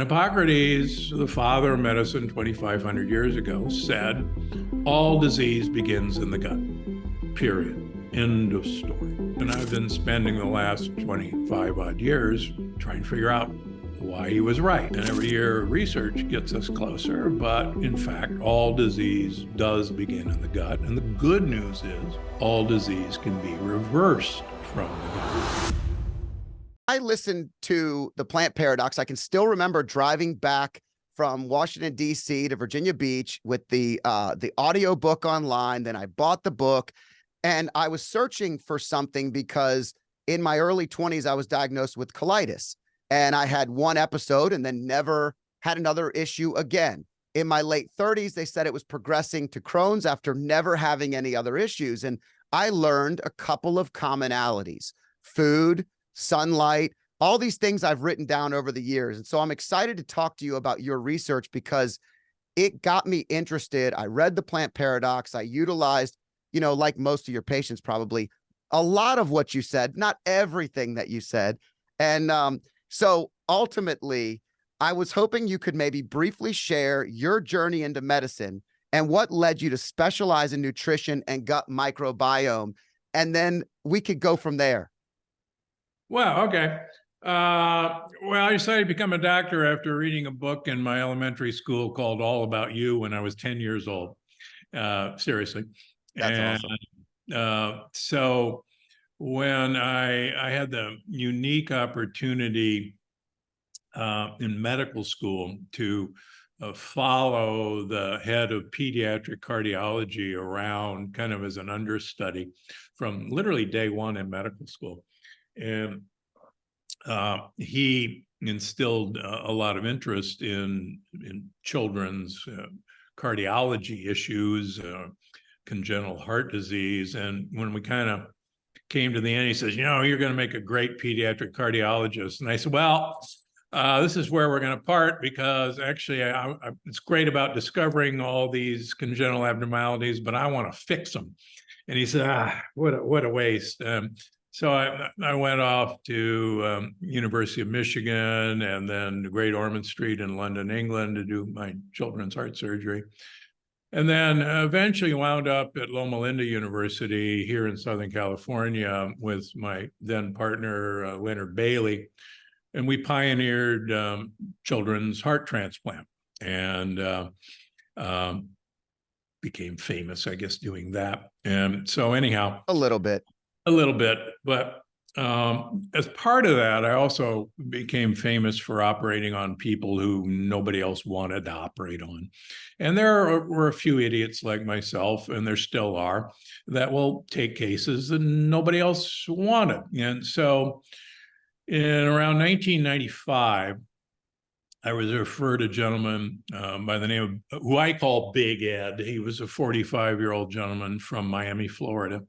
Hippocrates, the father of medicine 2,500 years ago, said, all disease begins in the gut, period. End of story. And I've been spending the last 25 odd years trying to figure out why he was right. And every year research gets us closer, but in fact, all disease does begin in the gut. And the good news is all disease can be reversed from the gut. I listened to the Plant Paradox. I can still remember driving back from Washington, D.C. to Virginia Beach with the audio book online. Then I bought the book and I was searching for something because in my early 20s, I was diagnosed with colitis and I had one episode and then never had another issue again. In my late 30s, they said it was progressing to Crohn's after never having any other issues. And I learned a couple of commonalities: food, sunlight, all these things I've written down over the years. And so I'm excited to talk to you about your research because it got me interested. I read the Plant Paradox. I utilized, like most of your patients, probably a lot of what you said, not everything that you said. And so ultimately, I was hoping you could maybe briefly share your journey into medicine and what led you to specialize in nutrition and gut microbiome. And then we could go from there. Well, okay. I decided to become a doctor after reading a book in my elementary school called All About You when I was 10 years old. Seriously. That's awesome. So when I had the unique opportunity in medical school to follow the head of pediatric cardiology around kind of as an understudy from literally day one in medical school. And he instilled a lot of interest in children's cardiology issues, congenital heart disease. And when we kind of came to the end, he says, you're going to make a great pediatric cardiologist. And I said, well, this is where we're going to part, because actually it's great about discovering all these congenital abnormalities, but I want to fix them. And he said, what a waste. So I went off to University of Michigan and then to Great Ormond Street in London, England to do my children's heart surgery. And then eventually wound up at Loma Linda University here in Southern California with my then partner, Leonard Bailey. And we pioneered children's heart transplant and became famous, I guess, doing that. And so anyhow. A little bit, but as part of that, I also became famous for operating on people who nobody else wanted to operate on. And there were a few idiots like myself, and there still are, that will take cases that nobody else wanted. And so in around 1995, I was referred a gentleman by the name of, who I call Big Ed. He was a 45-year-old gentleman from Miami, Florida,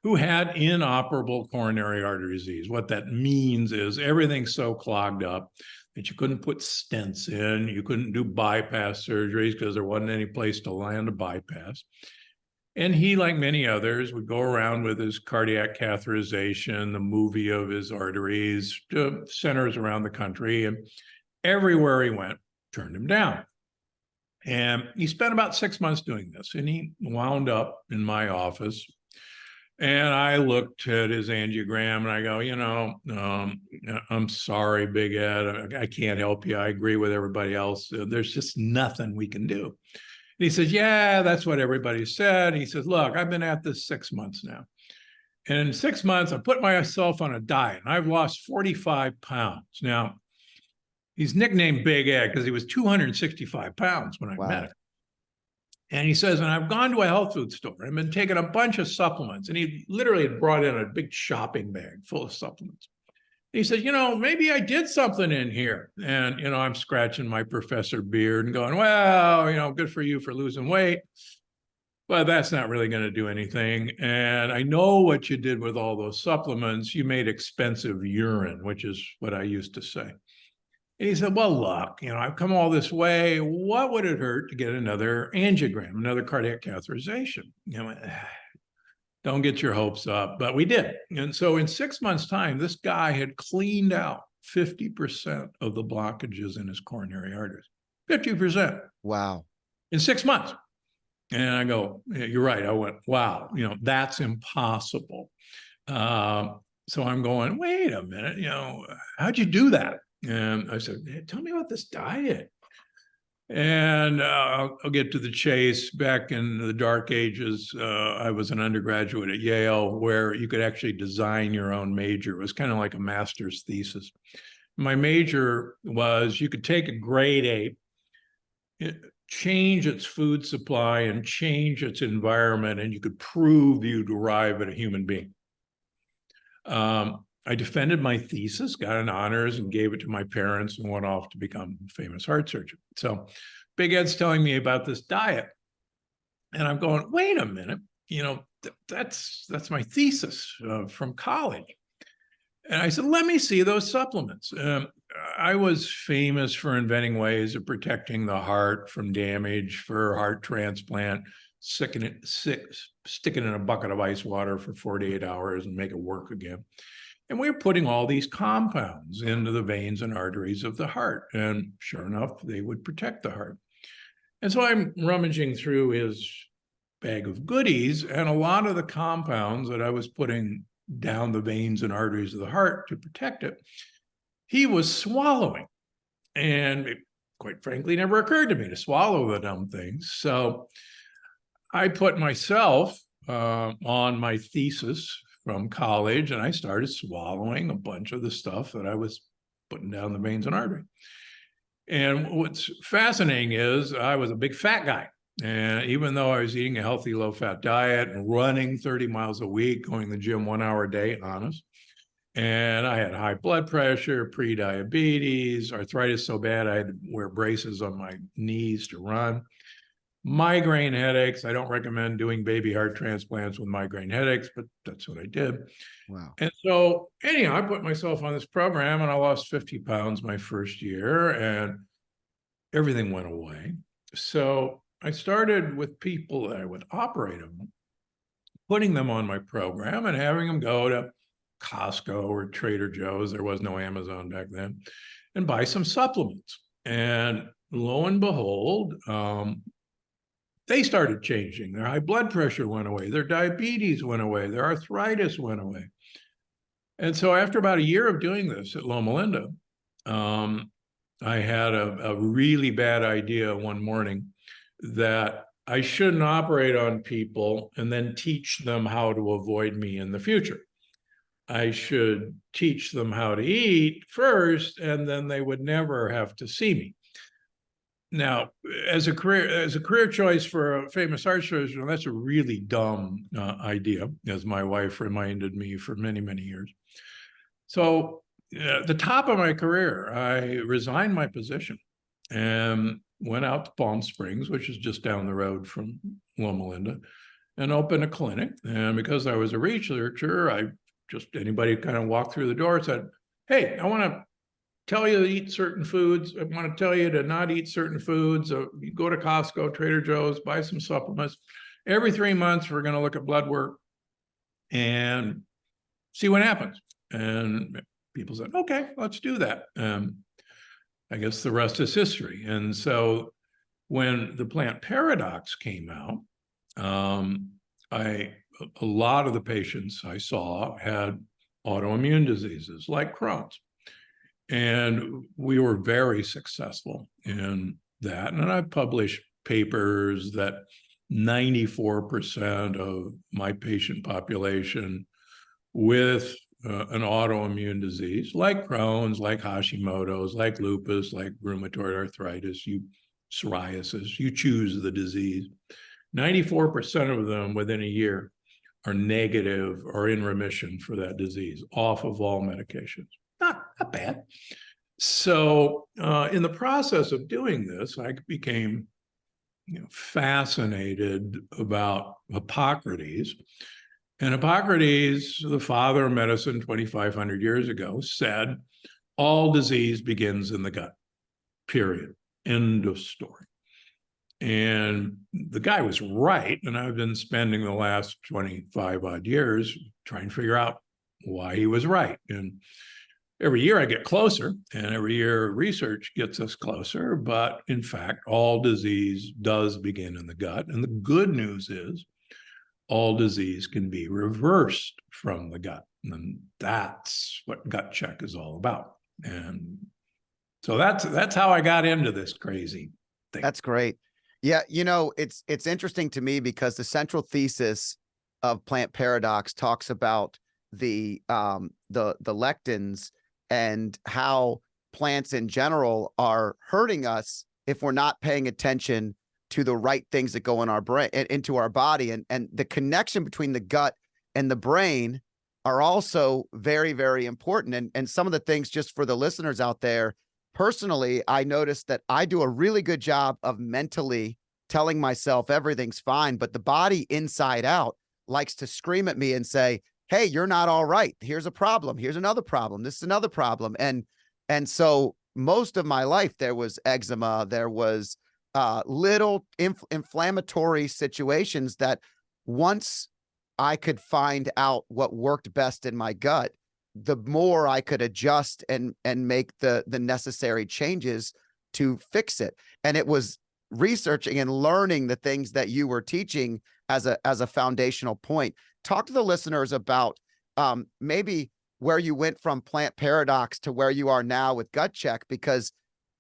who had inoperable coronary artery disease. What that means is everything's so clogged up that you couldn't put stents in, you couldn't do bypass surgeries because there wasn't any place to land a bypass. And he, like many others, would go around with his cardiac catheterization, the movie of his arteries, to centers around the country. And everywhere he went, turned him down. And he spent about 6 months doing this. And he wound up in my office. And I looked at his angiogram and I go, I'm sorry, Big Ed, I can't help you. I agree with everybody else. There's just nothing we can do. And he says, yeah, that's what everybody said. He says, look, I've been at this 6 months now. And in 6 months, I put myself on a diet and I've lost 45 pounds. Now, he's nicknamed Big Ed because he was 265 pounds when I met him. And he says, and I've gone to a health food store. I've been taking a bunch of supplements. And he literally had brought in a big shopping bag full of supplements. He says, maybe I did something in here. And, I'm scratching my professor beard and going, well, good for you for losing weight. But that's not really going to do anything. And I know what you did with all those supplements. You made expensive urine, which is what I used to say. And he said, well, look, I've come all this way. What would it hurt to get another angiogram, another cardiac catheterization? Don't get your hopes up, but we did. And so in 6 months' time, this guy had cleaned out 50% of the blockages in his coronary arteries. 50%. Wow. In 6 months. And I go, yeah, you're right. I went, wow, that's impossible. So I'm going, wait a minute, how'd you do that? And I said, hey, tell me about this diet. And I'll get to the chase. Back in the dark ages, I was an undergraduate at Yale where you could actually design your own major. It was kind of like a master's thesis. My major was you could take a grade A, change its food supply and change its environment, and you could prove you'd arrive at a human being. I defended my thesis, got an honors, and gave it to my parents and went off to become a famous heart surgeon. So Big Ed's telling me about this diet. And I'm going, wait a minute, that's my thesis from college. And I said, let me see those supplements. I was famous for inventing ways of protecting the heart from damage for heart transplant, sticking it in a bucket of ice water for 48 hours and make it work again. And we were putting all these compounds into the veins and arteries of the heart. And sure enough, they would protect the heart. And so I'm rummaging through his bag of goodies, and a lot of the compounds that I was putting down the veins and arteries of the heart to protect it, he was swallowing. And it, quite frankly, never occurred to me to swallow the dumb things. So I put myself on my thesis from college, and I started swallowing a bunch of the stuff that I was putting down the veins and artery. And what's fascinating is I was a big fat guy. And even though I was eating a healthy low-fat diet and running 30 miles a week, going to the gym 1 hour a day, honest, and I had high blood pressure, pre-diabetes, arthritis so bad I had to wear braces on my knees to run, migraine headaches. I don't recommend doing baby heart transplants with migraine headaches, but that's what I did. Wow. And so anyhow, I put myself on this program and I lost 50 pounds my first year and everything went away. So I started with people that I would operate on, putting them on my program and having them go to Costco or Trader Joe's, there was no Amazon back then, and buy some supplements. And lo and behold, they started changing. Their high blood pressure went away. Their diabetes went away. Their arthritis went away. And so after about a year of doing this at Loma Linda, I had a really bad idea one morning that I shouldn't operate on people and then teach them how to avoid me in the future. I should teach them how to eat first, and then they would never have to see me. Now, as a career choice for a famous heart surgeon, that's a really dumb idea, as my wife reminded me for many, many years. So at the top of my career, I resigned my position and went out to Palm Springs, which is just down the road from Loma Linda, and opened a clinic. And because I was a researcher, anybody kind of walked through the door and said, hey, I want to tell you to eat certain foods. I want to tell you to not eat certain foods. You go to Costco, Trader Joe's, buy some supplements. Every 3 months, we're going to look at blood work and see what happens. And people said, okay, let's do that. I guess the rest is history. And so when the plant paradox came out, a lot of the patients I saw had autoimmune diseases like Crohn's. And we were very successful in that. And I published papers that 94% of my patient population with an autoimmune disease like Crohn's, like Hashimoto's, like lupus, like rheumatoid arthritis, psoriasis, you choose the disease. 94% of them within a year are negative or in remission for that disease, off of all medications. Not bad. So in the process of doing this, I became fascinated about Hippocrates. And Hippocrates, the father of medicine 2,500 years ago, said, all disease begins in the gut, period. End of story. And the guy was right. And I've been spending the last 25 odd years trying to figure out why he was right. And every year I get closer, and every year research gets us closer. But in fact, all disease does begin in the gut. And the good news is all disease can be reversed from the gut. And that's what gut check is all about. And so that's how I got into this crazy thing. That's great. Yeah, you know, it's interesting to me because the central thesis of Plant Paradox talks about the lectins and how plants in general are hurting us if we're not paying attention to the right things that go in our brain, into our body, and the connection between the gut and the brain are also very, very important. And some of the things, just for the listeners out there, personally, I noticed that I do a really good job of mentally telling myself everything's fine, but the body inside out likes to scream at me and say, hey, you're not all right. Here's a problem. Here's another problem. This is another problem. And so most of my life, there was eczema, there was little inflammatory situations that once I could find out what worked best in my gut, the more I could adjust and make the necessary changes to fix it. And it was researching and learning the things that you were teaching as a foundational point. Talk to the listeners about maybe where you went from Plant Paradox to where you are now with Gut Check, because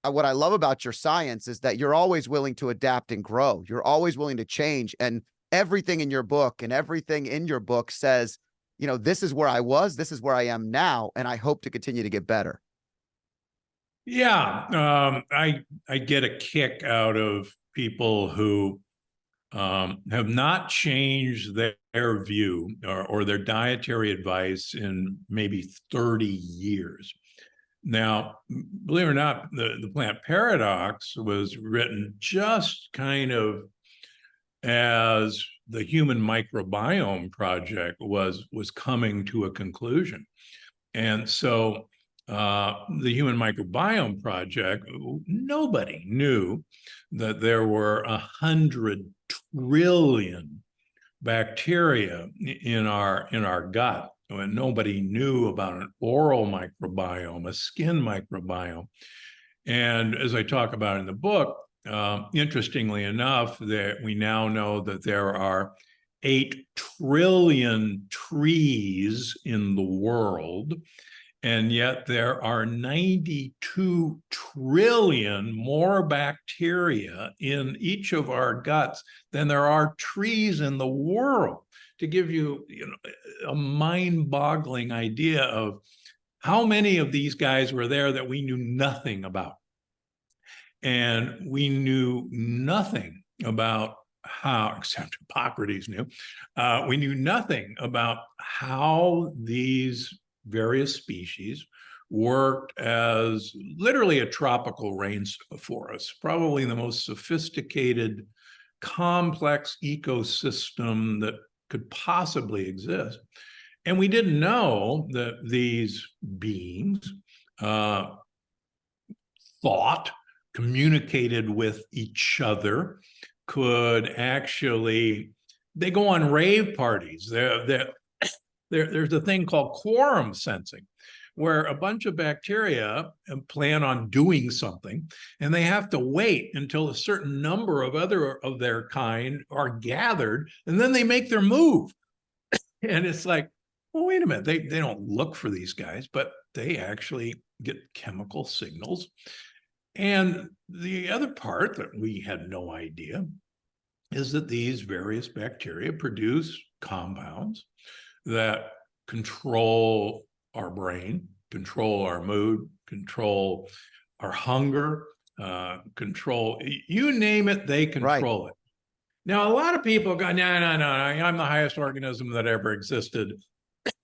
what I love about your science is that you're always willing to adapt and grow. You're always willing to change. And everything in your book and everything in your book says, you know, this is where I was, this is where I am now, and I hope to continue to get better. Yeah, I get a kick out of people who have not changed their view or their dietary advice in maybe 30 years. Now, believe it or not, the Plant Paradox was written just kind of as the Human Microbiome Project was coming to a conclusion. And so the Human Microbiome Project, nobody knew that there were 100 trillion bacteria in our gut. And nobody knew about an oral microbiome, a skin microbiome. And as I talk about in the book, interestingly enough, that we now know that there are 8 trillion trees in the world, and yet there are 92 trillion more bacteria in each of our guts than there are trees in the world. To give you, a mind-boggling idea of how many of these guys were there that we knew nothing about. And we knew nothing about how, except Hippocrates knew, we knew nothing about how these various species worked as literally a tropical rainforest, probably the most sophisticated, complex ecosystem that could possibly exist. And we didn't know that these beings thought, communicated with each other, could actually, they go on rave parties. There's a thing called quorum sensing, where a bunch of bacteria plan on doing something, and they have to wait until a certain number of other of their kind are gathered, and then they make their move. And it's like, well, wait a minute, they don't look for these guys, but they actually get chemical signals. And the other part that we had no idea is that these various bacteria produce compounds that control our brain, control our mood, control our hunger, control, you name it, they control it. Now, a lot of people go, no, I'm the highest organism that ever existed.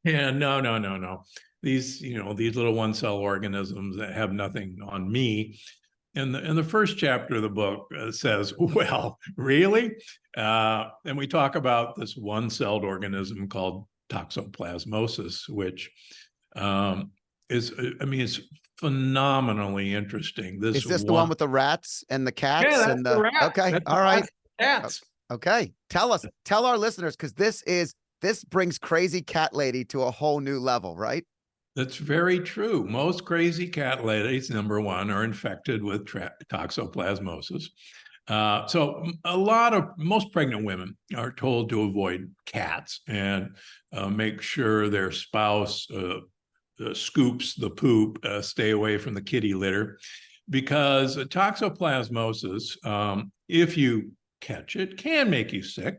And no. These little one-cell organisms that have nothing on me. And the first chapter of the book says, well, really? And we talk about this one-celled organism called toxoplasmosis, which it's phenomenally interesting. Is this the one with the rats and the cats? Yeah, and the rat. Okay, that's all right. Cats. Okay, tell our listeners, because this brings Crazy Cat Lady to a whole new level, right? That's very true. Most crazy cat ladies, number one, are infected with toxoplasmosis. So most pregnant women are told to avoid cats and make sure their spouse scoops the poop, stay away from the kitty litter, because toxoplasmosis, if you catch it, can make you sick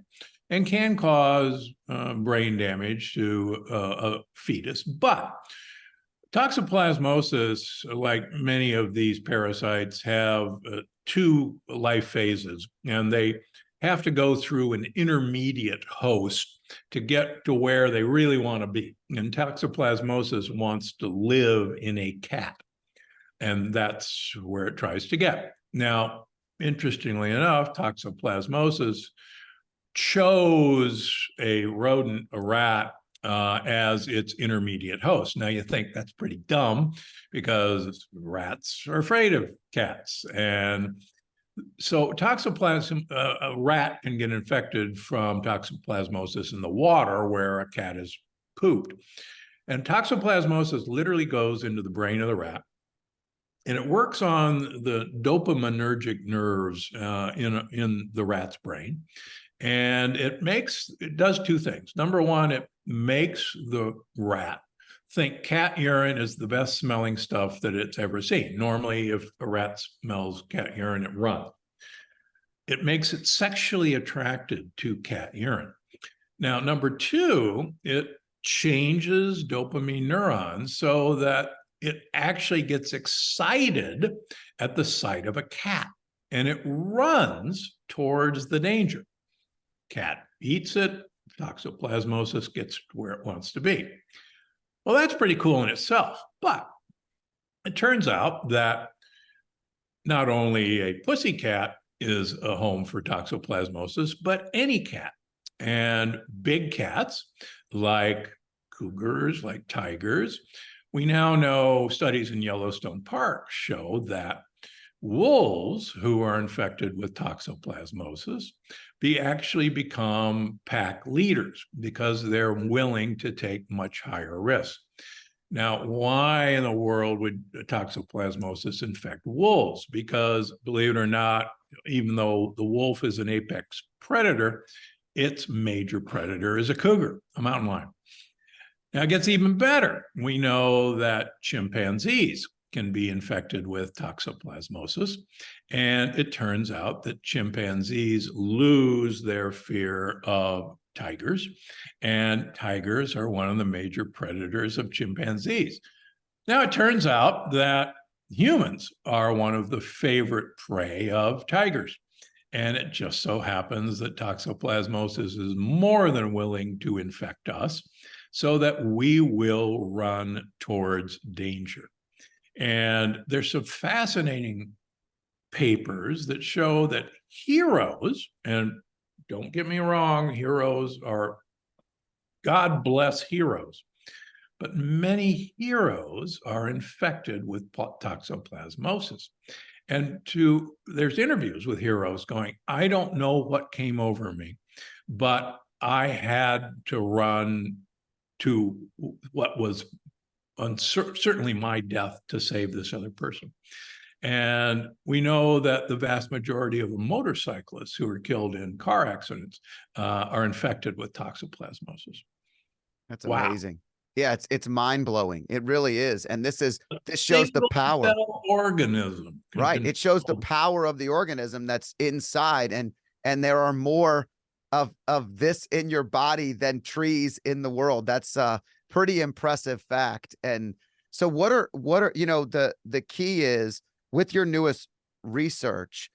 and can cause brain damage to a fetus. But toxoplasmosis, like many of these parasites, have two life phases, and they have to go through an intermediate host to get to where they really want to be. And toxoplasmosis wants to live in a cat, and that's where it tries to get. Now, interestingly enough, toxoplasmosis chose a rodent, a rat, as its intermediate host. Now, you think that's pretty dumb because rats are afraid of cats. And so a rat can get infected from toxoplasmosis in the water where a cat is pooped. And toxoplasmosis literally goes into the brain of the rat, and it works on the dopaminergic nerves in the rat's brain. And it does two things. Number one, it makes the rat think cat urine is the best smelling stuff that it's ever seen. Normally, if a rat smells cat urine, it runs. It makes it sexually attracted to cat urine. Now, number two, it changes dopamine neurons so that it actually gets excited at the sight of a cat, and it runs towards the danger. Cat eats it, toxoplasmosis gets where it wants to be. Well, that's pretty cool in itself, but it turns out that not only a pussy cat is a home for toxoplasmosis, but any cat. And big cats like cougars, like tigers, we now know studies in Yellowstone Park show that wolves who are infected with toxoplasmosis actually become pack leaders because they're willing to take much higher risks. Now, why in the world would toxoplasmosis infect wolves? Because, believe it or not, even though the wolf is an apex predator, its major predator is a cougar, a mountain lion. Now, it gets even better. We know that chimpanzees can be infected with toxoplasmosis. And it turns out that chimpanzees lose their fear of tigers, and tigers are one of the major predators of chimpanzees. Now, it turns out that humans are one of the favorite prey of tigers. And it just so happens that toxoplasmosis is more than willing to infect us so that we will run towards danger. And there's some fascinating papers that show that heroes, and don't get me wrong, heroes are, God bless heroes, but many heroes are infected with toxoplasmosis. And there's interviews with heroes going, I don't know what came over me, but I had to run to what was certainly my death to save this other person. And we know that the vast majority of the motorcyclists who are killed in car accidents are infected with toxoplasmosis. That's amazing. Yeah, it's mind-blowing. It really is. And this shows the power. Single-cell organism. Right. It shows the power of the organism that's inside. And there are more of this in your body than trees in the world. That's pretty impressive fact. And so what are the key is with your newest research,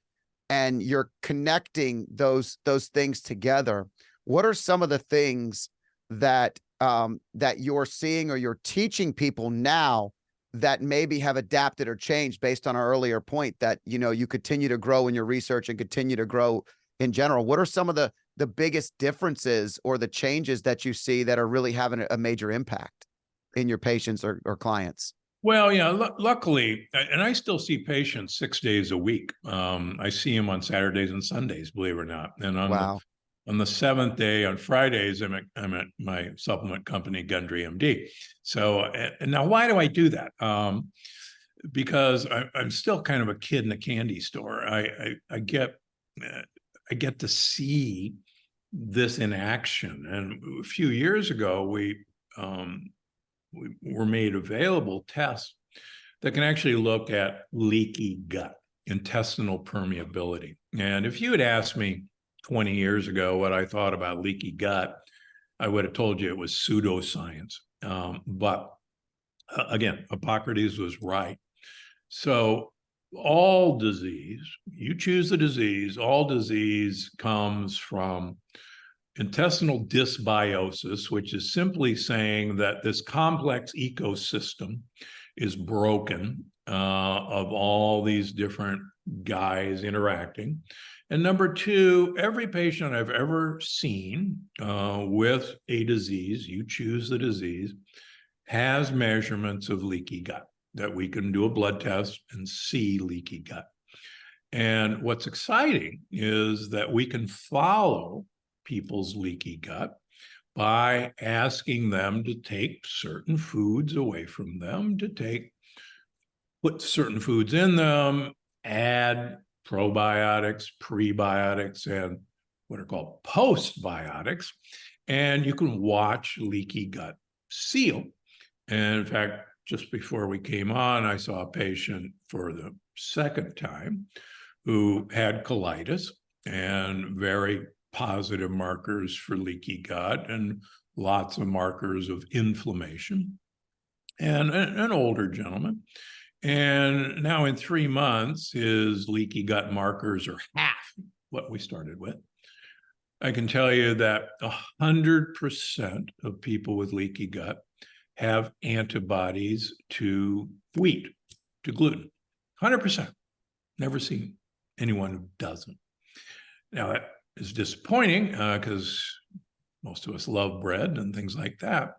and you're connecting those things together, what are some of the things that that you're seeing or you're teaching people now that maybe have adapted or changed based on our earlier point that you continue to grow in your research and continue to grow in general? What are some of the biggest differences or the changes that you see that are really having a major impact in your patients or clients? Well, luckily, and I still see patients 6 days a week. I see them on Saturdays and Sundays, believe it or not. And on On the seventh day, on Fridays, I'm at my supplement company, Gundry MD. So, and now why do I do that? Because I'm still kind of a kid in a candy store. I get to see this in action. And a few years ago, we were made available tests that can actually look at leaky gut, intestinal permeability. And if you had asked me 20 years ago what I thought about leaky gut, I would have told you it was pseudoscience. But again, Hippocrates was right. So all disease, you choose the disease, all disease comes from intestinal dysbiosis, which is simply saying that this complex ecosystem is broken of all these different guys interacting. And number two, every patient I've ever seen with a disease, you choose the disease, has measurements of leaky gut that we can do a blood test and see leaky gut. And what's exciting is that we can follow people's leaky gut by asking them to take certain foods away from them, put certain foods in them, add probiotics, prebiotics, and what are called postbiotics. And you can watch leaky gut seal. And in fact, just before we came on, I saw a patient for the second time who had colitis and very positive markers for leaky gut and lots of markers of inflammation, and an older gentleman. And now in 3 months, his leaky gut markers are half what we started with. I can tell you that 100% of people with leaky gut have antibodies to wheat, to gluten. 100%. Never seen anyone who doesn't. Now, that is disappointing because most of us love bread and things like that.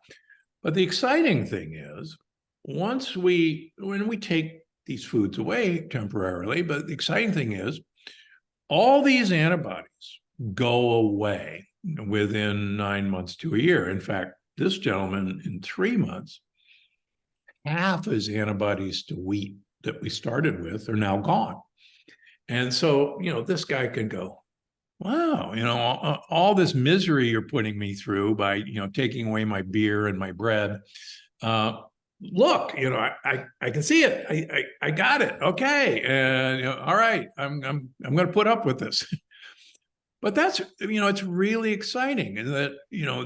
But the exciting thing is, when we take these foods away temporarily, but the exciting thing is, all these antibodies go away within 9 months to a year. In fact, this gentleman in 3 months, half his antibodies to wheat that we started with are now gone. And so, this guy can go, wow, all this misery you're putting me through by, taking away my beer and my bread. Look, I can see it. I got it. Okay. And, all right, I'm going to put up with this. But that's, it's really exciting. And that,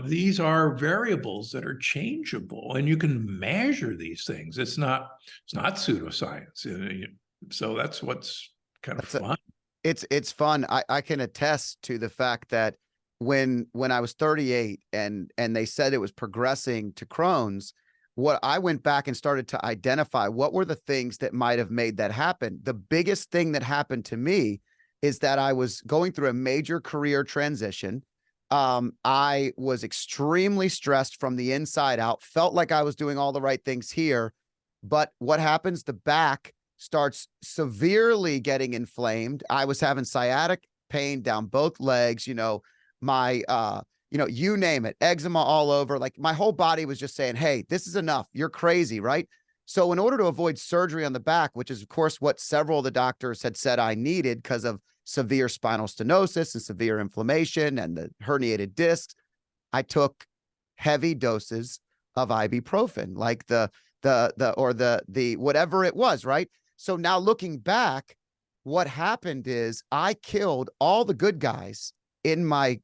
these are variables that are changeable and you can measure these things. It's not pseudoscience. So that's what's kind of fun. It's fun. I can attest to the fact that when I was 38 and they said it was progressing to Crohn's, what I went back and started to identify what were the things that might have made that happen. The biggest thing that happened to me is that I was going through a major career transition. I was extremely stressed from the inside out, felt like I was doing all the right things here. But what happens? The back starts severely getting inflamed. I was having sciatic pain down both legs, you name it, eczema all over. Like my whole body was just saying, hey, this is enough. You're crazy, right? So in order to avoid surgery on the back, which is of course what several of the doctors had said I needed because of severe spinal stenosis and severe inflammation and the herniated discs, I took heavy doses of ibuprofen, like the whatever it was, right? So now looking back, what happened is I killed all the good guys in my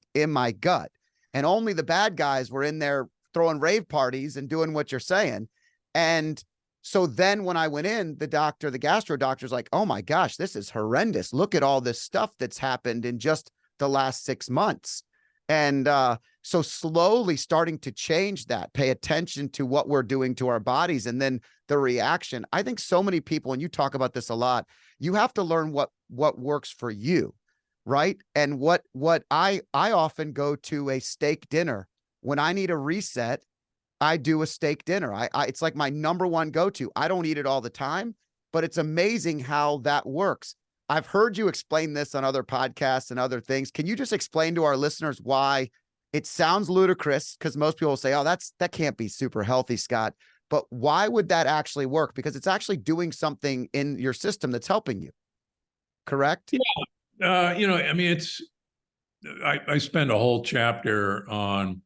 gut, and only the bad guys were in there throwing rave parties and doing what you're saying. And so then when I went in, the gastro doctor's like, oh my gosh, this is horrendous. Look at all this stuff that's happened in just the last 6 months. And so slowly starting to change that, pay attention to what we're doing to our bodies and then the reaction. I think so many people, and you talk about this a lot, you have to learn what works for you, right? And what I often go to a steak dinner. When I need a reset, I do a steak dinner. It's like my number one go-to. I don't eat it all the time, but it's amazing how that works. I've heard you explain this on other podcasts and other things. Can you just explain to our listeners why it sounds ludicrous? Because most people say, oh, that can't be super healthy, Scott. But why would that actually work? Because it's actually doing something in your system that's helping you. Correct? Yeah. I mean, I spend a whole chapter on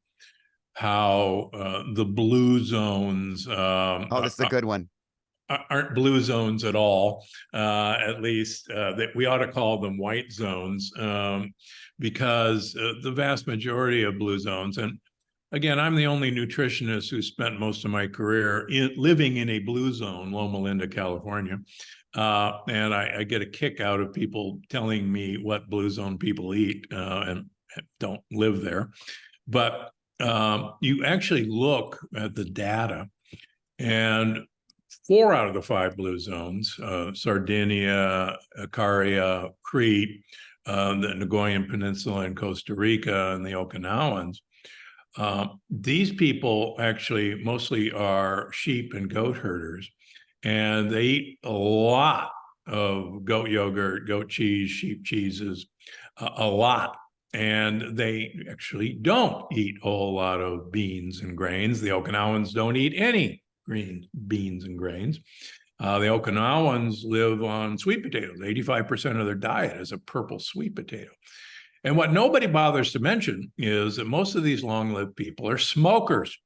how the blue zones Oh, this is a good one. aren't blue zones at all. At least that we ought to call them white zones, because the vast majority of blue zones, and again, I'm the only nutritionist who spent most of my career living in a blue zone, Loma Linda, California. And I get a kick out of people telling me what blue zone people eat and don't live there. But you actually look at the data, and 4 out of the 5 blue zones, Sardinia, Icaria, Crete, the Nagoyan Peninsula in Costa Rica, and the Okinawans, these people actually mostly are sheep and goat herders, and they eat a lot of goat yogurt, goat cheese, sheep cheeses, a lot. And they actually don't eat a whole lot of beans and grains. The Okinawans don't eat any beans and grains. The Okinawans live on sweet potatoes. 85% of their diet is a purple sweet potato. And what nobody bothers to mention is that most of these long-lived people are smokers.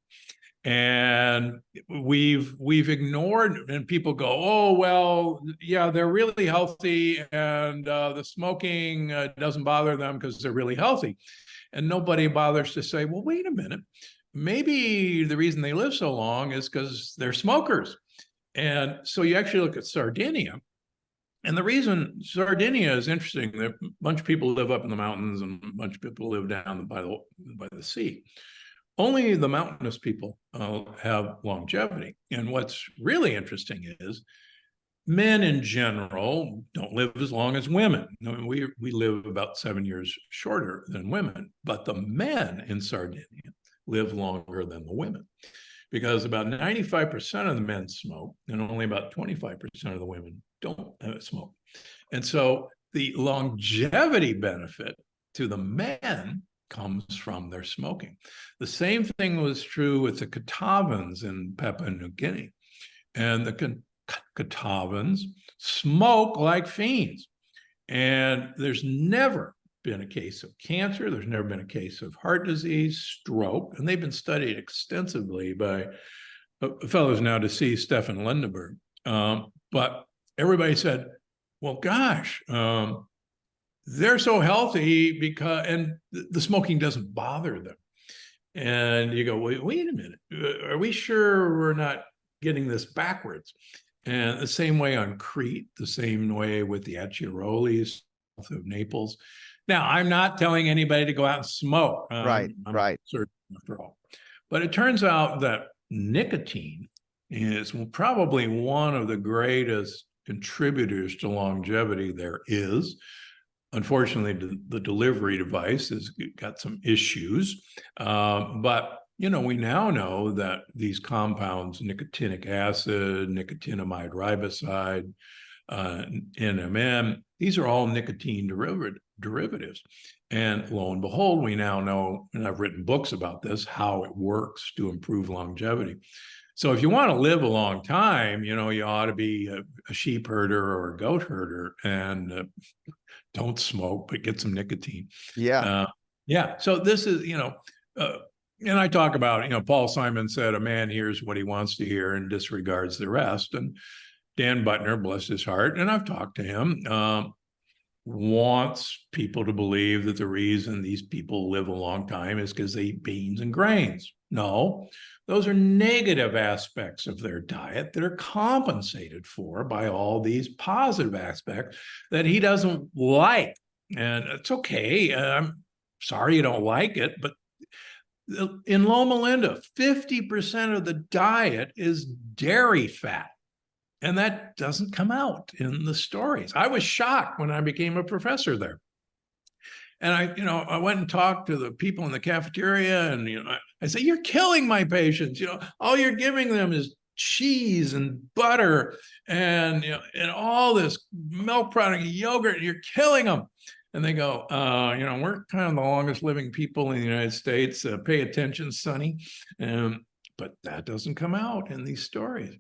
And we've ignored, and people go, oh, well, yeah, they're really healthy, and the smoking doesn't bother them because they're really healthy. And nobody bothers to say, well, wait a minute, maybe the reason they live so long is because they're smokers. And so you actually look at Sardinia. And the reason Sardinia is interesting, that a bunch of people live up in the mountains and a bunch of people live down by the sea. Only the mountainous people have longevity. And what's really interesting is men in general don't live as long as women. I mean, we live about 7 years shorter than women, but the men in Sardinia live longer than the women, because about 95% of the men smoke and only about 25% of the women don't smoke. And so the longevity benefit to the men comes from their smoking. The same thing was true with the Catawbans in Papua New Guinea. And the Catawbans smoke like fiends. And there's never been a case of cancer. There's never been a case of heart disease, stroke. And they've been studied extensively by a fellow who's now deceased, Stefan Lindenberg. But everybody said, well, gosh, they're so healthy because, and the smoking doesn't bother them. And you go, wait a minute, are we sure we're not getting this backwards? And the same way on Crete, the same way with the Acciarolis south of Naples. Now, I'm not telling anybody to go out and smoke. Right, right. Certain after all. But it turns out that nicotine is probably one of the greatest contributors to longevity there is. Unfortunately, the delivery device has got some issues, but we now know that these compounds, nicotinic acid, nicotinamide riboside, NMN, these are all nicotine derivatives. And lo and behold, we now know, and I've written books about this, how it works to improve longevity. So if you want to live a long time, you ought to be a sheep herder or a goat herder, and don't smoke, but get some nicotine. Yeah. Yeah. So this is, and I talk about, Paul Simon said, a man hears what he wants to hear and disregards the rest. And Dan Butner, bless his heart, and I've talked to him, wants people to believe that the reason these people live a long time is because they eat beans and grains. No, those are negative aspects of their diet that are compensated for by all these positive aspects that he doesn't like. And it's okay. I'm sorry you don't like it, but in Loma Linda, 50% of the diet is dairy fat. And that doesn't come out in the stories. I was shocked when I became a professor there. And I went and talked to the people in the cafeteria, and I say, you're killing my patients. All you're giving them is cheese and butter and, you know, and all this milk product, yogurt, you're killing them. And they go, you know, we're kind of the longest living people in the United States. Pay attention, Sonny. But that doesn't come out in these stories.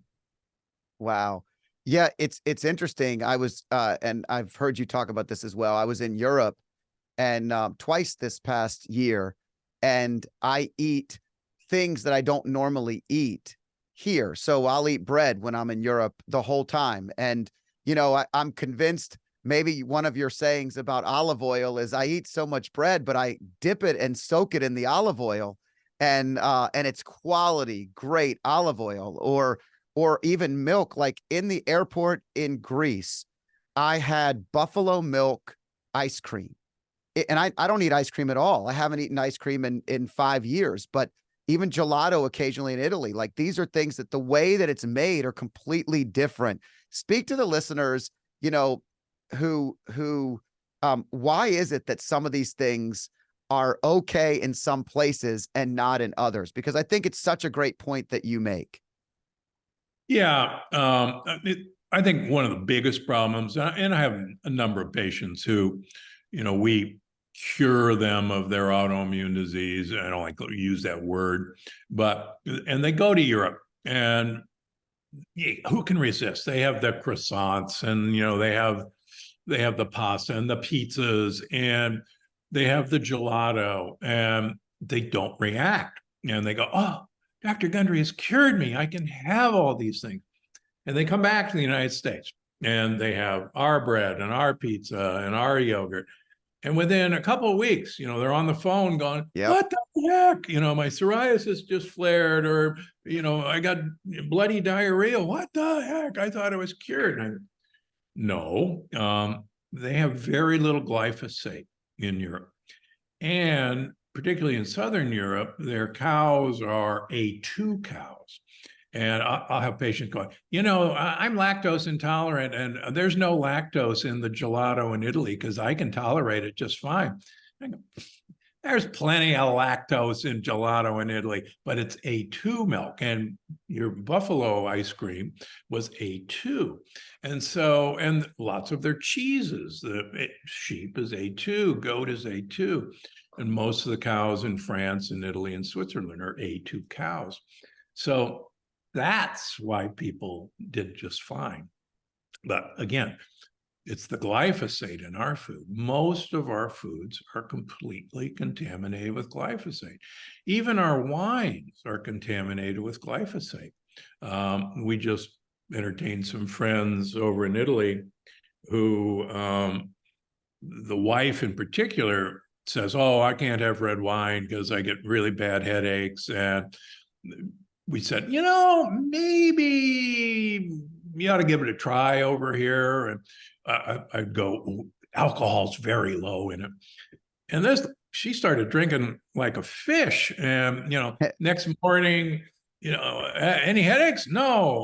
Wow. Yeah, it's interesting. I was and I've heard you talk about this as well. I was in Europe and twice this past year, and I eat things that I don't normally eat here. So I'll eat bread when I'm in Europe the whole time. And, you know, I'm convinced maybe one of your sayings about olive oil is I eat so much bread, but I dip it and soak it in the olive oil, and it's quality, great olive oil, or even milk. Like in the airport in Greece, I had buffalo milk ice cream. And I don't eat ice cream at all. I haven't eaten ice cream in 5 years, but even gelato occasionally in Italy. Like these are things that the way that it's made are completely different. Speak to the listeners, you know, why is it that some of these things are okay in some places and not in others? Because I think it's such a great point that you make. Yeah, I think one of the biggest problems, and I have a number of patients who, you know, we cure them of their autoimmune disease. I don't like to use that word, but, and they go to Europe, and who can resist? They have the croissants, and, you know, they have the pasta and the pizzas, and they have the gelato, and they don't react. And they go, oh, Dr. Gundry has cured me. I can have all these things. And they come back to the United States, and they have our bread and our pizza and our yogurt. And within a couple of weeks, you know, they're on the phone going, Yep. what the heck? You know, my psoriasis just flared, or, you know, I got bloody diarrhea. What the heck? I thought I was cured. No, they have very little glyphosate in Europe. And particularly in Southern Europe, their cows are A2 cows. And I'll have patients going, you know, I'm lactose intolerant, and there's no lactose in the gelato in Italy because I can tolerate it just fine. I go, there's plenty of lactose in gelato in Italy, but it's A2 milk. And your buffalo ice cream was A2. And so, and lots of their cheeses, the sheep is A2, goat is A2. And most of the cows in France and Italy and Switzerland are A2 cows. So that's why people did just fine. But again, it's the glyphosate in our food. Most of our foods are completely contaminated with glyphosate. Even our wines are contaminated with glyphosate. We just entertained some friends over in Italy who, the wife in particular says, oh, I can't have red wine because I get really bad headaches. And we said, you know, maybe you ought to give it a try over here. And I'd go, alcohol's very low in it. And she started drinking like a fish. And, you know, next morning, you know, any headaches? No.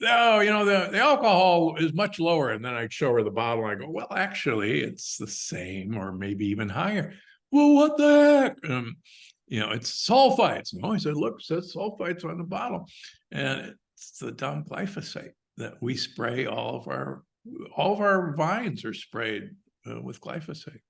No, you know, the alcohol is much lower. And then I'd show her the bottle. And I go, well, actually, it's the same or maybe even higher. Well, what the heck? You know, it's sulfites. No, I said, look, it says sulfites on the bottle. And it's the dumb glyphosate that we spray all of our vines are sprayed with glyphosate.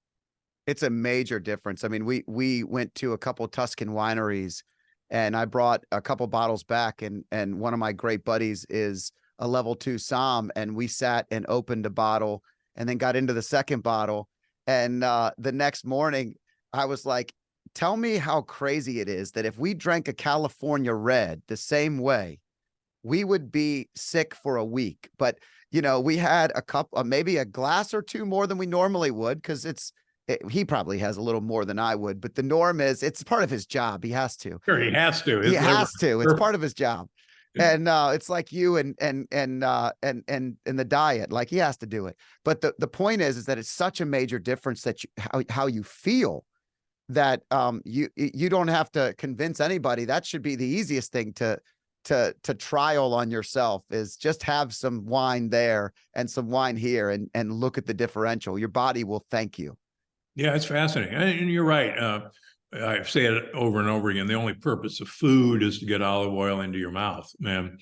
It's a major difference. I mean, we went to a couple Tuscan wineries, and I brought a couple bottles back, and one of my great buddies is a level 2 Somm, and we sat and opened a bottle and then got into the second bottle. And the next morning I was like, tell me how crazy it is that if we drank a California Red the same way, we would be sick for a week. But, you know, we had a cup, maybe a glass or two more than we normally would, because he probably has a little more than I would, but the norm is it's part of his job. He has to. Sure, he has to. He has to. It's part of his job. And it's like you and the diet, like he has to do it. But the point is that it's such a major difference that how you feel, that you don't have to convince anybody. That should be the easiest thing to trial on yourself, is just have some wine there and some wine here and look at the differential. Your body will thank you. Yeah, it's fascinating. And you're right. I say it over and over again, the only purpose of food is to get olive oil into your mouth. And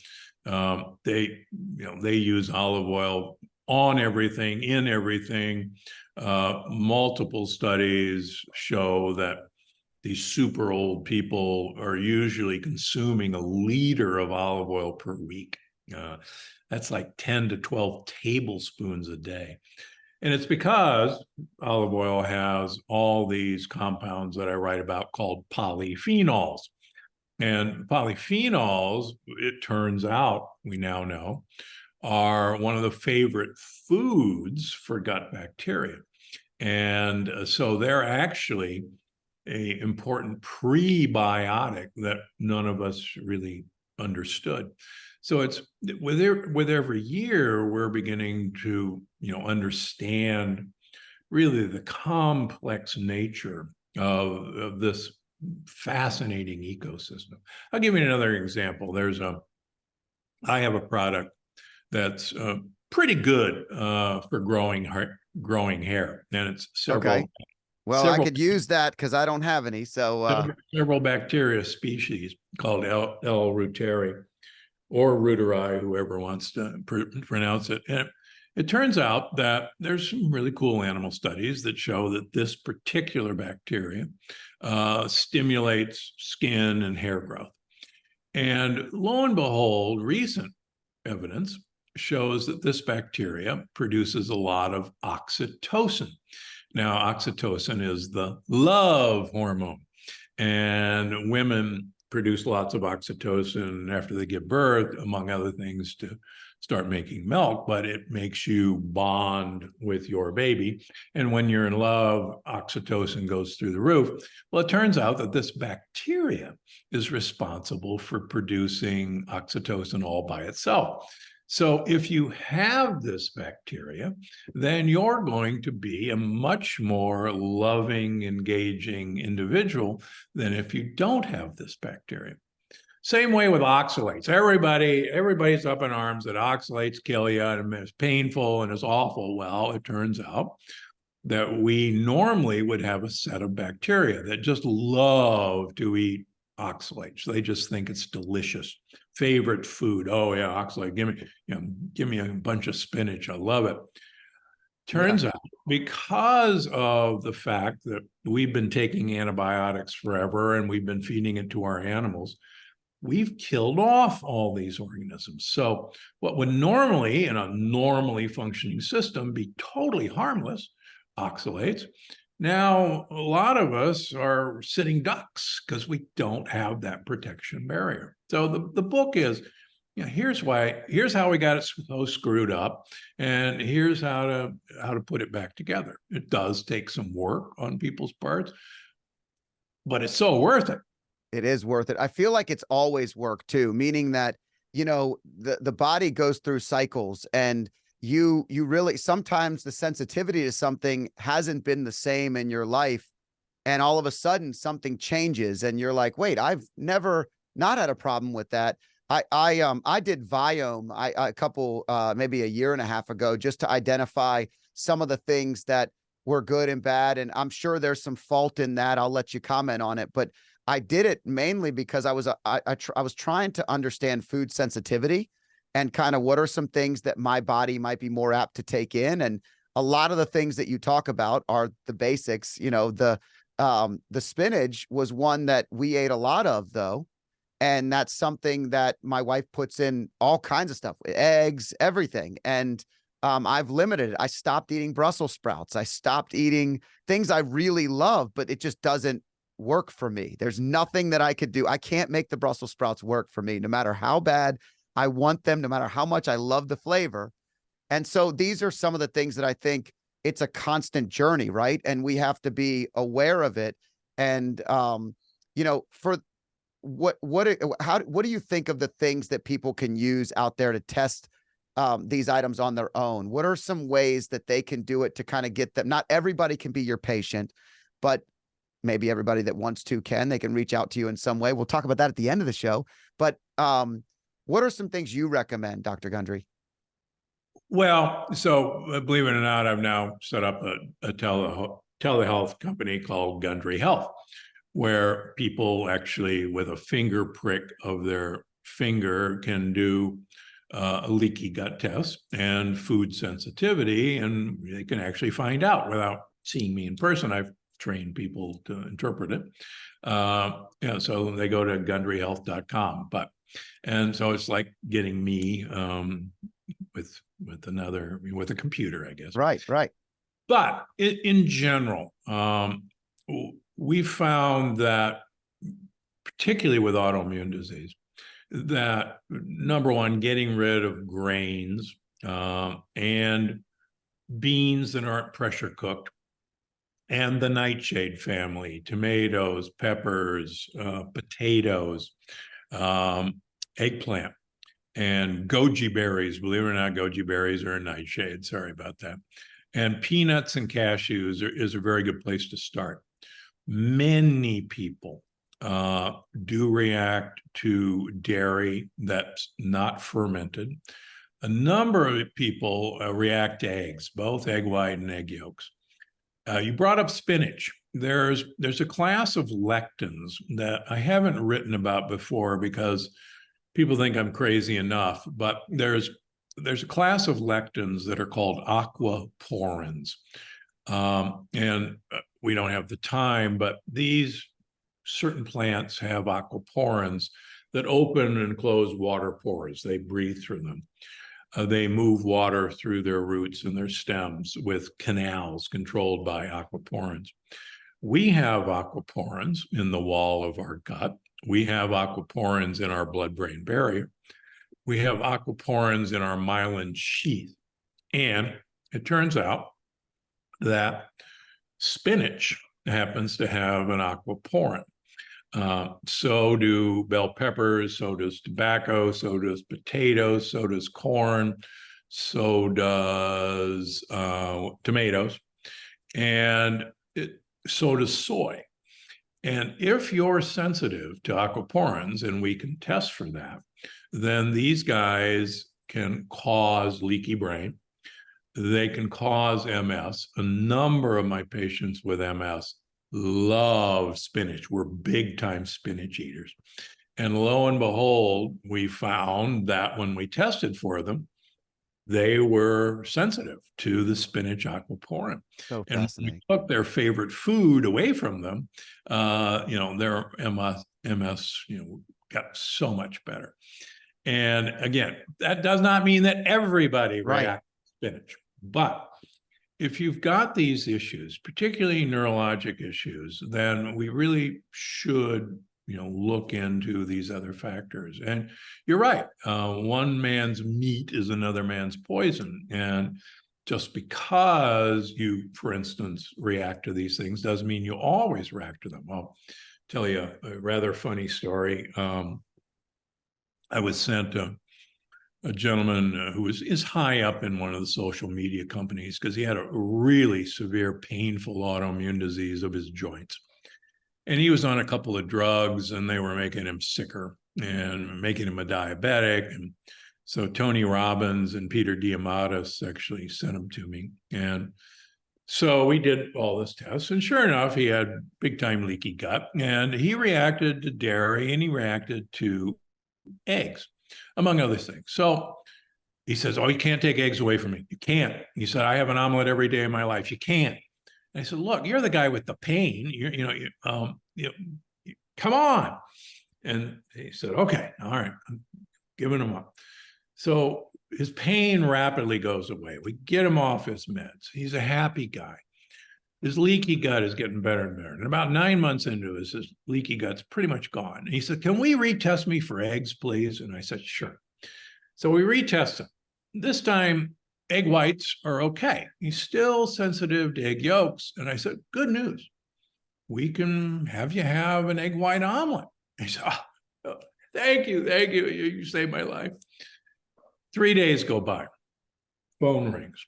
they use olive oil on everything, in everything. Multiple studies show that these super old people are usually consuming 1 liter of olive oil per week. That's like 10 to 12 tablespoons a day. And it's because olive oil has all these compounds that I write about called polyphenols. And polyphenols, it turns out, we now know, are one of the favorite foods for gut bacteria. And so they're actually an important prebiotic that none of us really understood. So it's with every year, we're beginning to, understand really the complex nature of this fascinating ecosystem. I'll give you another example. I have a product that's pretty good for growing hair, and it's Okay. Well, I several could use that because I don't have any. So several bacteria species called L. reuteri or reuteri, whoever wants to pronounce it. And it turns out that there's some really cool animal studies that show that this particular bacteria stimulates skin and hair growth. And lo and behold, recent evidence shows that this bacteria produces a lot of oxytocin. Now, oxytocin is the love hormone, and women produce lots of oxytocin after they give birth, among other things, to start making milk, but it makes you bond with your baby. And when you're in love, oxytocin goes through the roof. Well, it turns out that this bacteria is responsible for producing oxytocin all by itself. So if you have this bacteria, then you're going to be a much more loving, engaging individual than if you don't have this bacteria. Same way with oxalates. Everybody's up in arms that oxalates kill you and it's painful and it's awful. Well, it turns out that we normally would have a set of bacteria that just love to eat oxalates. They just think it's delicious. Favorite food. Oh yeah, oxalate. Give me a bunch of spinach. I love it. Turns out, because of the fact that we've been taking antibiotics forever and we've been feeding it to our animals, we've killed off all these organisms. So what would normally, in a normally functioning system, be totally harmless, oxalates, now a lot of us are sitting ducks because we don't have that protection barrier. So the book is, here's how we got it so screwed up, and here's how to put it back together. It does take some work on people's parts, but it's so worth it. it is worth it. I feel like it's always work too, meaning that, the body goes through cycles, and you really, sometimes the sensitivity to something hasn't been the same in your life. And all of a sudden something changes and you're like, wait, I've never not had a problem with that. I did Viome a couple, maybe a year and a half ago, just to identify some of the things that were good and bad. And I'm sure there's some fault in that. I'll let you comment on it, but I did it mainly because I was trying to understand food sensitivity and kind of what are some things that my body might be more apt to take in. And a lot of the things that you talk about are the basics. The spinach was one that we ate a lot of, though. And that's something that my wife puts in all kinds of stuff, eggs, everything. And I've limited it. I stopped eating Brussels sprouts. I stopped eating things I really love, but it just doesn't work for me. There's nothing that I could do. I can't make the Brussels sprouts work for me, no matter how bad I want them, no matter how much I love the flavor. And so these are some of the things that I think it's a constant journey, right? And we have to be aware of it. And, for what do you think of the things that people can use out there to test these items on their own? What are some ways that they can do it to kind of get them? Not everybody can be your patient, but maybe everybody that wants to they can reach out to you in some way. We'll talk about that at the end of the show. But what are some things you recommend, Dr. Gundry? Well, so believe it or not, I've now set up a telehealth company called Gundry Health. where people actually, with a finger prick of their finger, can do a leaky gut test and food sensitivity, and they can actually find out without seeing me in person. I've trained people to interpret it. So they go to gundryhealth.com. And so it's like getting me with a computer, I guess. Right, right. But in general, we found that, particularly with autoimmune disease, that number one, getting rid of grains and beans that aren't pressure cooked, and the nightshade family, tomatoes, peppers, potatoes, eggplant, and goji berries. Believe it or not, goji berries are a nightshade. Sorry about that. And peanuts and cashews is a very good place to start. Many people do react to dairy that's not fermented. A number of people react to eggs, both egg white and egg yolks. You brought up spinach. There's a class of lectins that I haven't written about before because people think I'm crazy enough, but there's a class of lectins that are called aquaporins. And we don't have the time, but these certain plants have aquaporins that open and close water pores. They breathe through them. They move water through their roots and their stems with canals controlled by aquaporins. We have aquaporins in the wall of our gut. We have aquaporins in our blood-brain barrier. We have aquaporins in our myelin sheath. And it turns out that spinach happens to have an aquaporin. So do bell peppers, so does tobacco, so does potatoes, so does corn, so does tomatoes, and so does soy. And if you're sensitive to aquaporins, and we can test for that, then these guys can cause leaky brain. They can cause MS. A number of my patients with MS love spinach. We're big time spinach eaters. And lo and behold, we found that when we tested for them, they were sensitive to the spinach aquaporin. So and fascinating. we took their favorite food away from them, their MS, got so much better. And again, that does not mean that everybody reacts to spinach, but if you've got these issues, particularly neurologic issues, then we really should, look into these other factors. And you're right. One man's meat is another man's poison. And just because you, for instance, react to these things doesn't mean you always react to them. I'll tell you a rather funny story. I was sent a gentleman who is high up in one of the social media companies because he had a really severe, painful autoimmune disease of his joints. And he was on a couple of drugs and they were making him sicker and making him a diabetic. And so Tony Robbins and Peter Diamandis actually sent him to me. And so we did all this tests, and sure enough, he had big time leaky gut, and he reacted to dairy and he reacted to eggs, among other things. So he says, "Oh, you can't take eggs away from me. You can't." He said, "I have an omelet every day of my life. You can't." And I said, "Look, you're the guy with the pain. Come on." And he said, "Okay, all right, I'm giving him up." So his pain rapidly goes away. We get him off his meds. He's a happy guy. His leaky gut is getting better and better. And about 9 months into his leaky gut's pretty much gone. And he said, "Can we retest me for eggs, please?" And I said, "Sure." So we retest him. This time, egg whites are okay. He's still sensitive to egg yolks. And I said, "Good news. We can have you have an egg white omelet." He said, "Oh, thank you. Thank you. You saved my life." 3 days go by. Phone rings.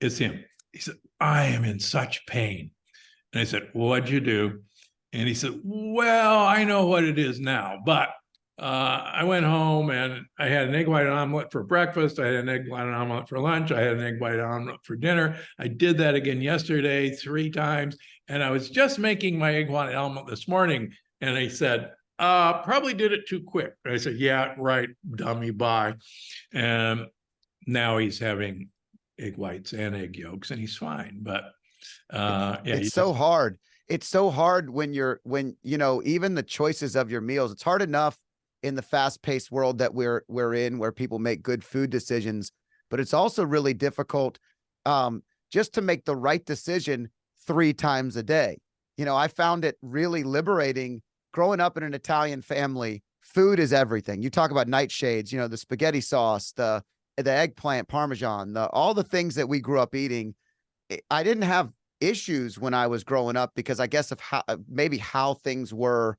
It's him. He said, "I am in such pain." And I said, "What'd you do?" And he said, "Well, I know what it is now, but I went home and I had an egg white omelet for breakfast. I had an egg white omelet for lunch. I had an egg white omelet for dinner. I did that again yesterday 3 times. And I was just making my egg white omelet this morning. And they said, probably did it too quick. I said, yeah, right, dummy, bye. And now he's having egg whites and egg yolks and he's fine. But yeah, It's so hard. It's so hard when you know, even the choices of your meals, it's hard enough in the fast-paced world that we're in, where people make good food decisions, but it's also really difficult just to make the right decision 3 times a day. You know, I found it really liberating growing up in an Italian family. Food is everything. You talk about nightshades, you know, the spaghetti sauce, the eggplant parmesan, all the things that we grew up eating. I didn't have issues when I was growing up because I guess of how maybe how things were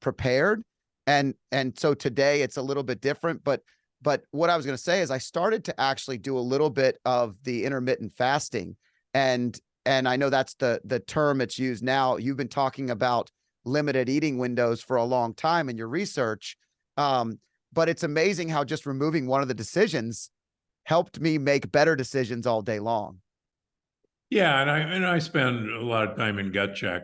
prepared. And so today it's a little bit different, but what I was going to say is I started to actually do a little bit of the intermittent fasting. And I know that's the term it's used now. You've been talking about limited eating windows for a long time in your research. But it's amazing how just removing one of the decisions helped me make better decisions all day long. Yeah, and I spend a lot of time in Gut Check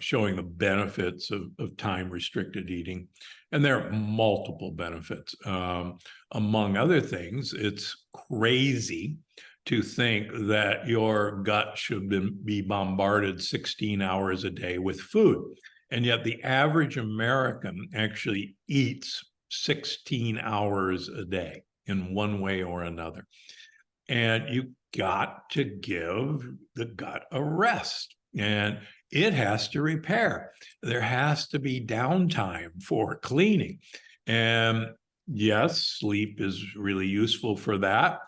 showing the benefits of time restricted eating, and there are multiple benefits. Among other things, it's crazy to think that your gut should be bombarded 16 hours a day with food, and yet the average American actually eats 16 hours a day in one way or another. And you got to give the gut a rest, and it has to repair. There has to be downtime for cleaning. And yes, sleep is really useful for that.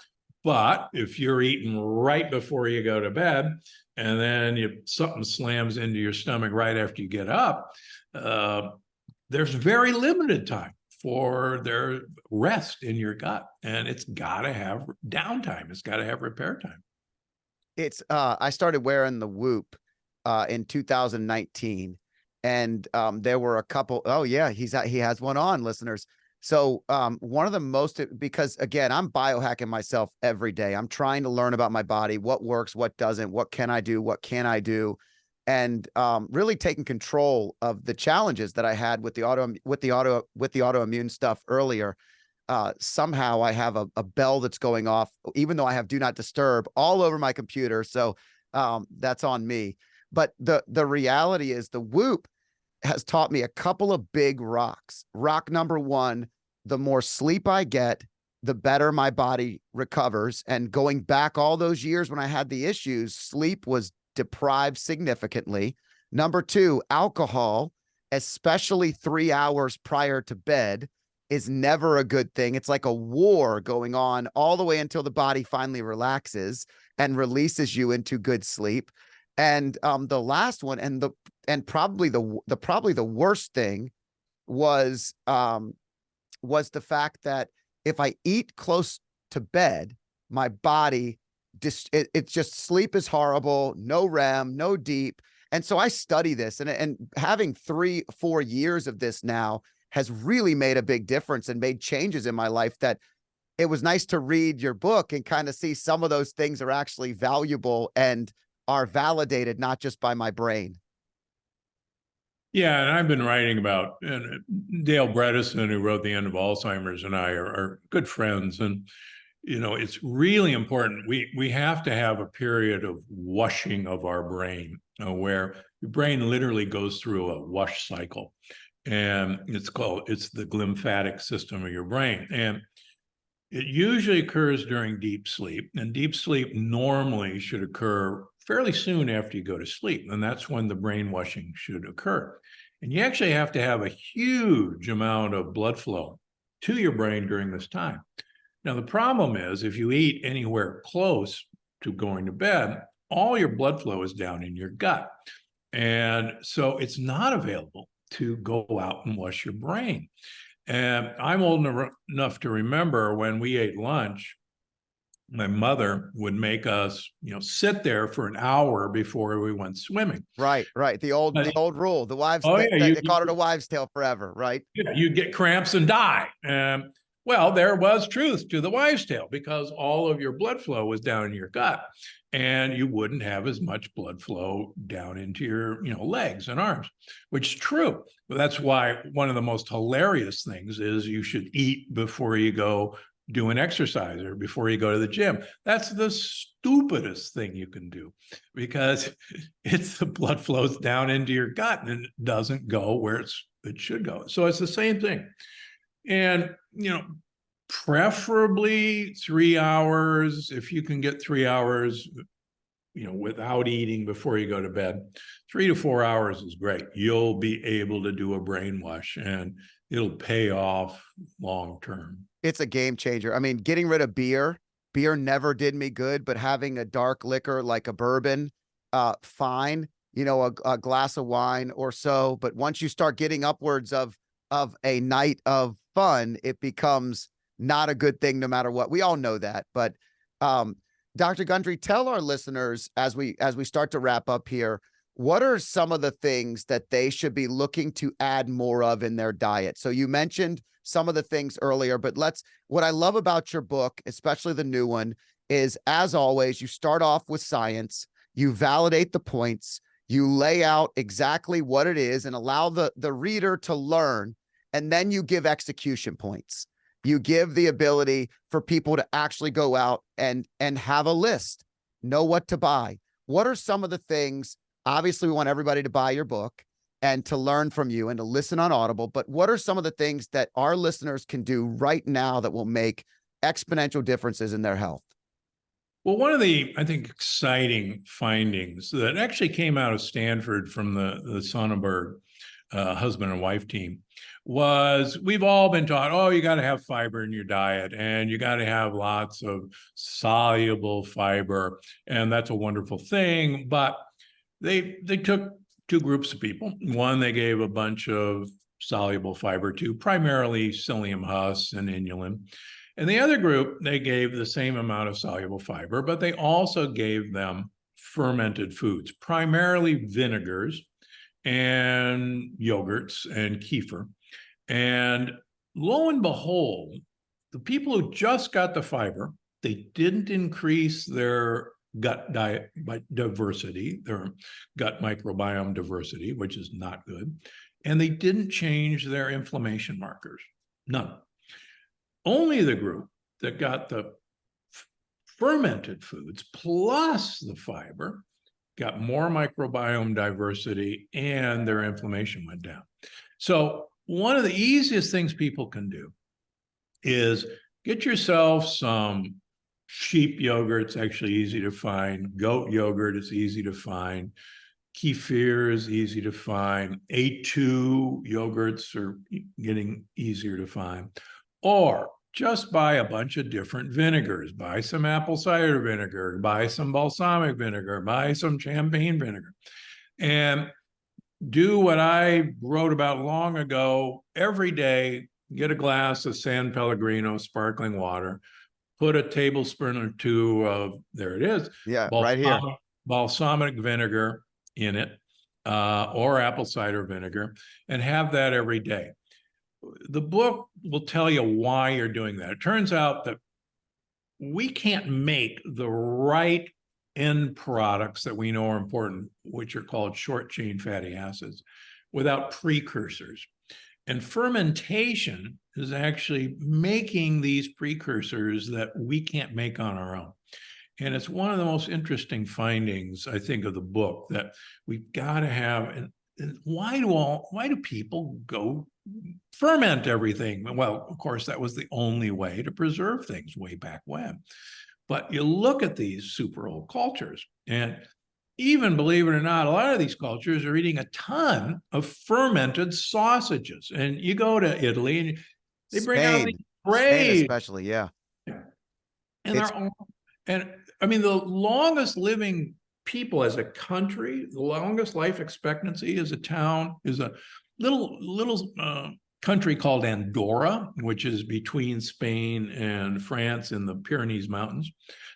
But if you're eating right before you go to bed and then something slams into your stomach right after you get up, there's very limited time for their rest in your gut, and it's got to have downtime. It's got to have repair time. It's I started wearing the Whoop in 2019, and there were a couple. Oh yeah, he has one on, listeners. So one of the most, because again, I'm biohacking myself every day. I'm trying to learn about my body, what works, what doesn't, what can I do, what can I do, and really taking control of the challenges that I had with the autoimmune stuff earlier. Somehow I have a bell that's going off, even though I have do not disturb all over my computer. So that's on me. But the reality is the Whoop has taught me a couple of big rocks. Rock number one, the more sleep I get, the better my body recovers. And going back all those years when I had the issues, sleep was deprived significantly. Number two, alcohol, especially 3 hours prior to bed, is never a good thing. It's like a war going on all the way until the body finally relaxes and releases you into good sleep. And the last one, and probably the worst thing was the fact that if I eat close to bed, my body it's just sleep is horrible, no REM, no deep. And so I study this, and having 3-4 years of this now has really made a big difference and made changes in my life, that it was nice to read your book and kind of see some of those things are actually valuable and are validated, not just by my brain. Yeah, and I've been writing about, and Dale Bredesen, who wrote The End of Alzheimer's, and I are good friends. And, it's really important. We have to have a period of washing of our brain, where your brain literally goes through a wash cycle. And it's the glymphatic system of your brain. And it usually occurs during deep sleep. And deep sleep normally should occur fairly soon after you go to sleep. And that's when the brainwashing should occur. And you actually have to have a huge amount of blood flow to your brain during this time. Now, the problem is if you eat anywhere close to going to bed, all your blood flow is down in your gut. And so it's not available to go out and wash your brain. And I'm old enough to remember when we ate lunch, my mother would make us, sit there for an hour before we went swimming. Right. The old rule, the wives, Oh yeah, they called it a wives' tale forever, right? you'd get cramps and die. Well, there was truth to the wives' tale because all of your blood flow was down in your gut, and you wouldn't have as much blood flow down into your, legs and arms, which is true. That's why one of the most hilarious things is you should eat before you go do an exercise or before you go to the gym. That's the stupidest thing you can do because it's the blood flows down into your gut and it doesn't go where it should go. So it's the same thing. And, preferably 3 hours, if you can get 3 hours, without eating before you go to bed. 3 to 4 hours is great. You'll be able to do a brainwash and it'll pay off long term. It's a game changer. I mean, getting rid of beer never did me good, but having a dark liquor like a bourbon, fine, a glass of wine or so. But once you start getting upwards of a night of fun, it becomes not a good thing no matter what. We all know that. But Dr. Gundry, tell our listeners as we start to wrap up here, what are some of the things that they should be looking to add more of in their diet? So you mentioned some of the things earlier, but what I love about your book, especially the new one, is as always, you start off with science, you validate the points, you lay out exactly what it is and allow the reader to learn, and then you give execution points. You give the ability for people to actually go out and have a list, know what to buy. What are some of the things? Obviously, we want everybody to buy your book and to learn from you and to listen on Audible. But what are some of the things that our listeners can do right now that will make exponential differences in their health? Well, one of the, I think, exciting findings that actually came out of Stanford from the Sonnenberg husband and wife team was we've all been taught, oh, you got to have fiber in your diet and you got to have lots of soluble fiber. And that's a wonderful thing. But they took two groups of people. One, they gave a bunch of soluble fiber to, primarily psyllium husk and inulin. And the other group, they gave the same amount of soluble fiber, but they also gave them fermented foods, primarily vinegars and yogurts and kefir. And lo and behold, the people who just got the fiber, they didn't increase their gut diversity, their gut microbiome diversity, which is not good. And they didn't change their inflammation markers, none. Only the group that got the fermented foods plus the fiber got more microbiome diversity and their inflammation went down. So one of the easiest things people can do is get yourself some sheep yogurt. It's actually easy to find. Goat yogurt is easy to find. Kefir is easy to find. A2 yogurts are getting easier to find. Or just buy a bunch of different vinegars. Buy some apple cider vinegar, buy some balsamic vinegar, buy some champagne vinegar. And do what I wrote about long ago. Every day, get a glass of San Pellegrino sparkling water, put a tablespoon or two of, there it is, right here, balsamic vinegar in it, or apple cider vinegar, and have that every day. The book will tell you why you're doing that. It turns out that we can't make the right end products that we know are important, which are called short chain fatty acids, without precursors. And fermentation is actually making these precursors that we can't make on our own. And it's one of the most interesting findings, I think, of the book, that we've got to have. And why do people go ferment everything? Well, of course, that was the only way to preserve things way back when. But you look at these super old cultures, and even, believe it or not, a lot of these cultures are eating a ton of fermented sausages. And you go to Italy and they bring out these Spain especially, yeah. And I mean, the longest living people as a country, the longest life expectancy as a town is a little country called Andorra, which is between Spain and France in the Pyrenees Mountains.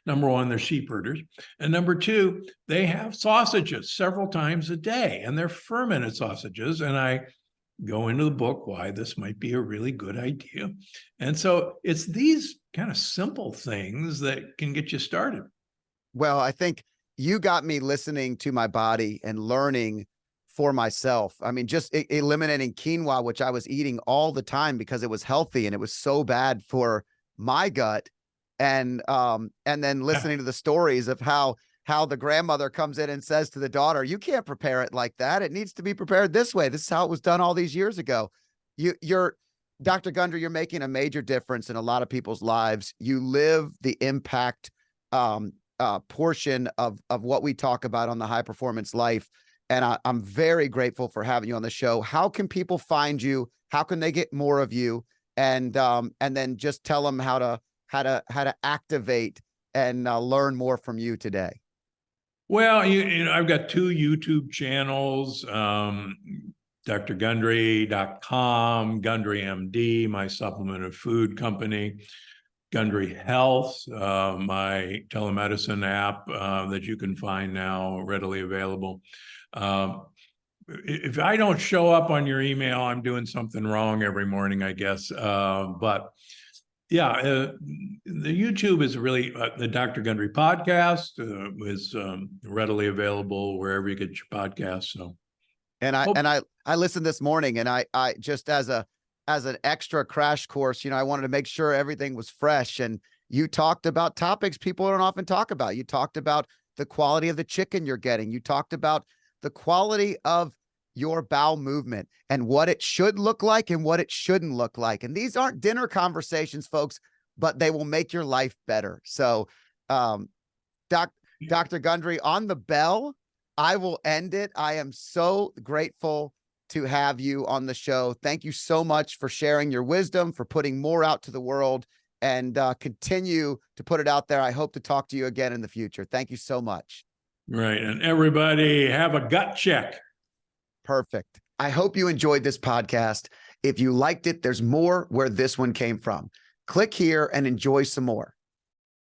Number one, they're sheep herders. And number two, they have sausages several times a day, and they're fermented sausages. And I go into the book why this might be a really good idea. And so it's these kind of simple things that can get you started. Well, I think you got me listening to my body and learning for myself. I mean, just eliminating quinoa, which I was eating all the time because it was healthy and it was so bad for my gut. And then listening to the stories of how the grandmother comes in and says to the daughter, you can't prepare it like that. It needs to be prepared this way. This is how it was done all these years ago. You're Dr. Gundry, you're making a major difference in a lot of people's lives. You live the impact portion of what we talk about on the High Performance Life. And I'm very grateful for having you on the show. How can people find you? How can they get more of you? And then just tell them how to activate and learn more from you today. Well, you know, I've got 2 YouTube channels, drgundry.com, Gundry MD, my supplement of food company, Gundry Health, my telemedicine app that you can find now readily available. If I don't show up on your email, I'm doing something wrong every morning, I guess. But yeah, the YouTube is really the Dr. Gundry podcast is readily available wherever you get your podcasts. So, and I listened this morning, and I just as an extra crash course, you know, I wanted to make sure everything was fresh. And you talked about topics people don't often talk about. You talked about the quality of the chicken you're getting. You talked about the quality of your bowel movement and what it should look like and what it shouldn't look like. And these aren't dinner conversations, folks, but they will make your life better. So, Dr. Gundry, on the bell, I will end it. I am so grateful to have you on the show. Thank you so much for sharing your wisdom, for putting more out to the world, and continue to put it out there. I hope to talk to you again in the future. Thank you so much. Right. And everybody have a gut check. Perfect. I hope you enjoyed this podcast. If you liked it, there's more where this one came from. Click here and enjoy some more.